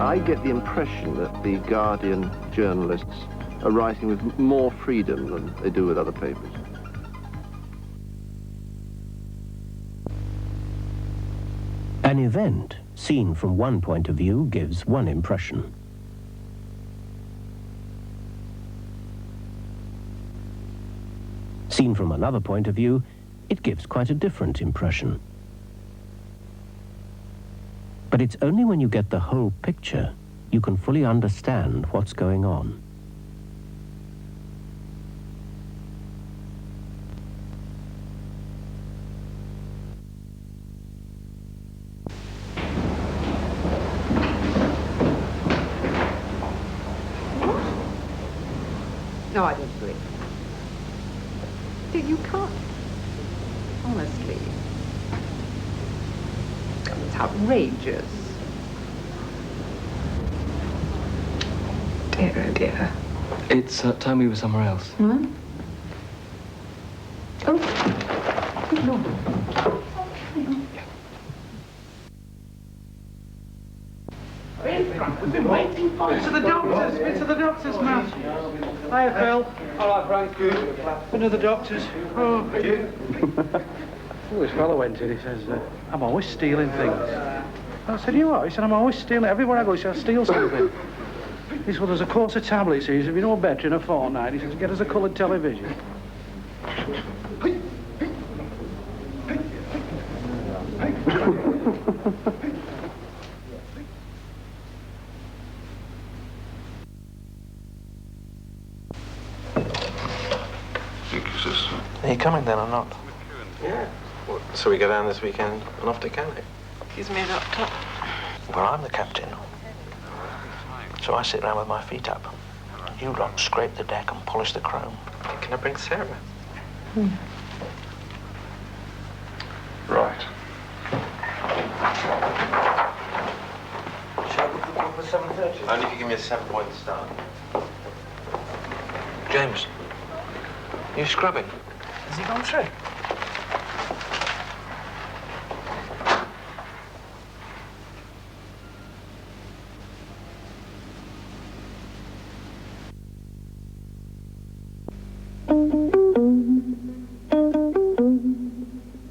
I get the impression that the Guardian journalists are writing with more freedom than they do with other papers. An event seen from one point of view gives one impression. Seen from another point of view, it gives quite a different impression. But it's only when you get the whole picture you can fully understand what's going on. No, I don't agree. You can't. Honestly. It's outrageous. Dear, oh dear. It's time we were somewhere else. Hmm? Oh, good Lord. We've been waiting for you. To the doctors. Been to the doctors, man. Hiya, Phil. All right, Frank. Good. Been to the doctors. Oh, this fellow went in. He says, I'm always stealing things. I said, you are? He said, I'm always stealing. Everywhere I go, he said, I steal something. He said, well, there's a course of tablets. He said, if you know better in a fortnight, he says, get us a coloured television. Are you coming then or not? Yeah. What, so we go down this weekend and off to Canada? He's made up top. Well, I'm the captain. So I sit round with my feet up. You lot scrape the deck and polish the chrome. Can I bring Sarah? Right. Shall I book the call for 7:30? Only if you give me a 7-point start. James, you scrubbing? Has he gone through?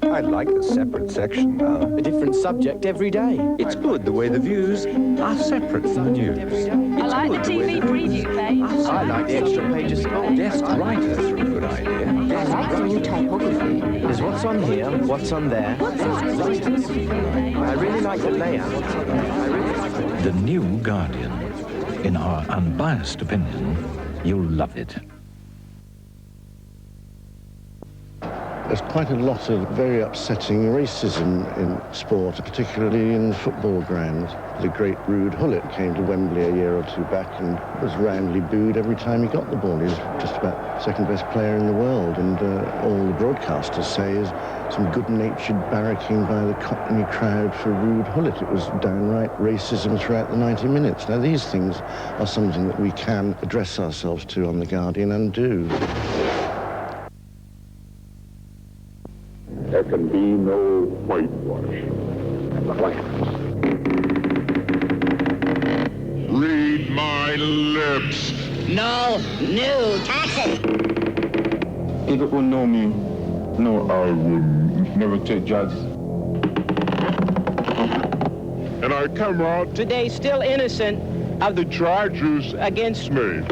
I like the separate section now. A different subject every day. It's good the way the views are separate from the news. I like the TV preview page. I like the extra page of sport. Desk writers are a good idea. I like the new typography. There's what's on here, what's on there. I really like the layout. The new Guardian. In our unbiased opinion, you'll love it. There's quite a lot of very upsetting racism in sport, particularly in football grounds. The great Ruud Gullit came to Wembley a year or two back and was roundly booed every time he got the ball. He was just about second best player in the world, and all the broadcasters say is some good-natured barracking by the Cockney crowd for Ruud Gullit. It was downright racism throughout the 90 minutes. Now, these things are something that we can address ourselves to on The Guardian and do. There can be no whitewash. Read my lips. No new taxes. If it will know me, no, I would never take judges. And I come out today still innocent of the charges against me.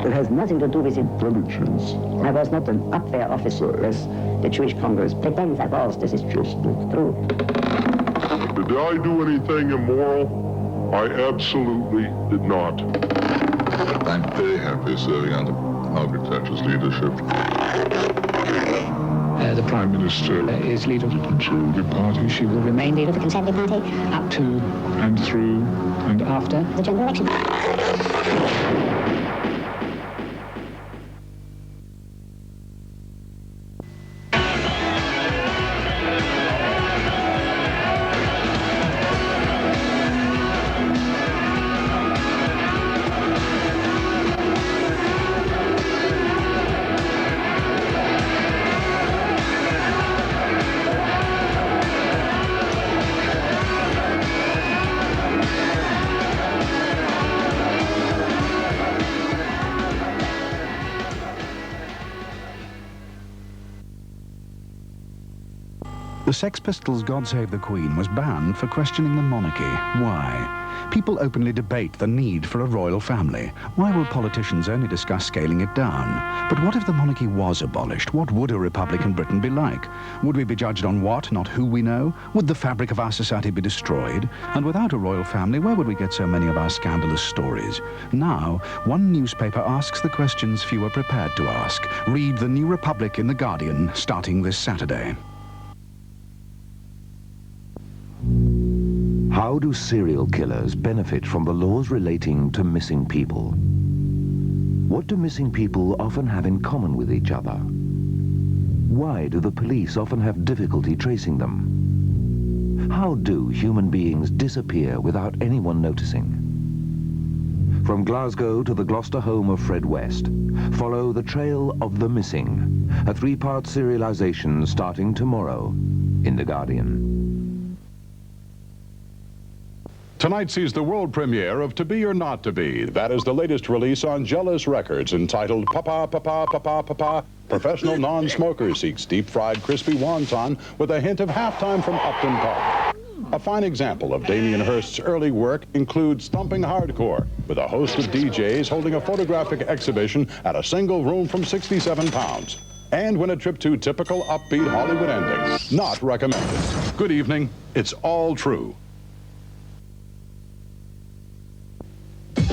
It has nothing to do with intelligence. I was not an affair officer, as the Jewish Congress pretends I was. This is just not true. Did I do anything immoral? I absolutely did not. I'm very happy serving under Margaret Thatcher's leadership. The Prime Minister is leader of the Conservative Party. She will remain leader of the Conservative Party up to and through and after the general election. Sex Pistols' God Save the Queen was banned for questioning the monarchy. Why? People openly debate the need for a royal family. Why will politicians only discuss scaling it down? But what if the monarchy was abolished? What would a republican Britain be like? Would we be judged on what, not who we know? Would the fabric of our society be destroyed? And without a royal family, where would we get so many of our scandalous stories? Now, one newspaper asks the questions few are prepared to ask. Read The New Republic in The Guardian, starting this Saturday. How do serial killers benefit from the laws relating to missing people? What do missing people often have in common with each other? Why do the police often have difficulty tracing them? How do human beings disappear without anyone noticing? From Glasgow to the Gloucester home of Fred West, follow The Trail of the Missing, a 3-part serialization starting tomorrow in The Guardian. Tonight sees the world premiere of To Be or Not to Be. That is the latest release on Jealous Records, entitled Papa, Papa, Papa, Papa. Professional non-smoker seeks deep-fried crispy wonton with a hint of halftime from Upton Park. A fine example of Damien Hirst's early work includes Thumping Hardcore, with a host of DJs holding a photographic exhibition at a single room from 67 pounds. And win a trip to typical upbeat Hollywood ending. Not recommended. Good evening. It's all true.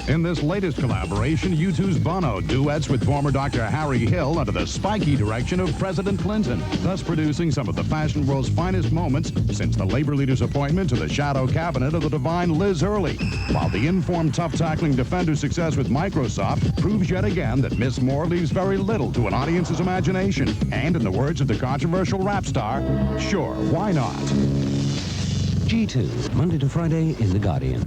In this latest collaboration, U2's Bono duets with former Dr. Harry Hill under the spiky direction of President Clinton, thus producing some of the fashion world's finest moments since the labor leader's appointment to the shadow cabinet of the divine Liz Hurley. While the informed, tough-tackling Defender's success with Microsoft proves yet again that Miss Moore leaves very little to an audience's imagination. And in the words of the controversial rap star, sure, why not? G2, Monday to Friday in The Guardian.